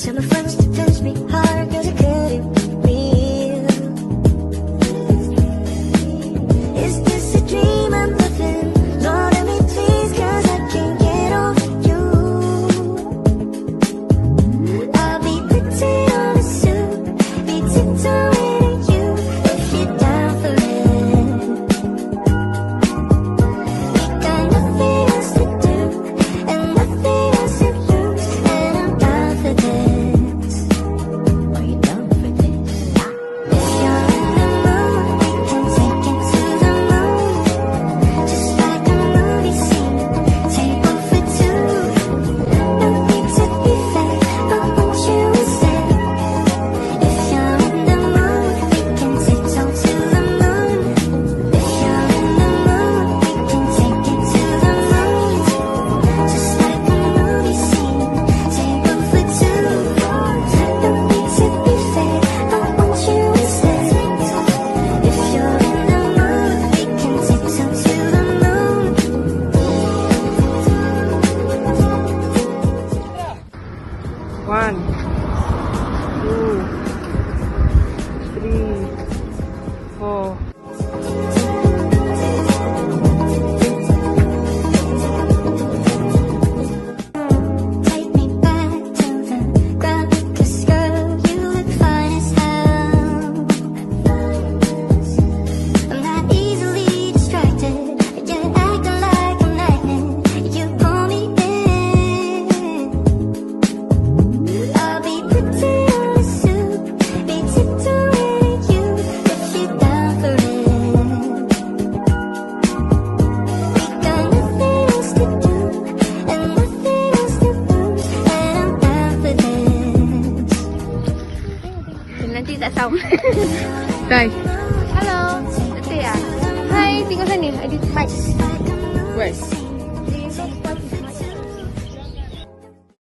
Tell my friends to touch me hard, cause it couldn't be real. Is this a dream I'm living? Lord, let me please, cause I can't get over you. I'll be putting on a suit, be tiptoeing at you, if you're down for it. We got nothing else to do, and nothing else to lose, and I'm down for this. Are you down for this? If you're in the mood, we can take it to the moon. Just like a movie scene, table for two. No need to be fake, but won't you say? If you're in the mood, we can tiptoe to the moon. If you're in the mood, we can take it to the moon. Just like a movie scene, table for two. No need to be fake, but won't you say? If you're in the mood, we can tiptoe to the moon. 1, 2, 3, 4. Take me back to the ground, because girl, you look fine as hell. I'm not easily distracted, you're acting like a magnet. You pull me in. I'll be putting on a suit, be tiptoeing at you, if you're down for it. We got nothing else to do, and nothing else to lose, and I'm down for this. Nanti tak sound. Tay, Hello. Nanti ah. Hi, tinggal sini. Edit mic. where?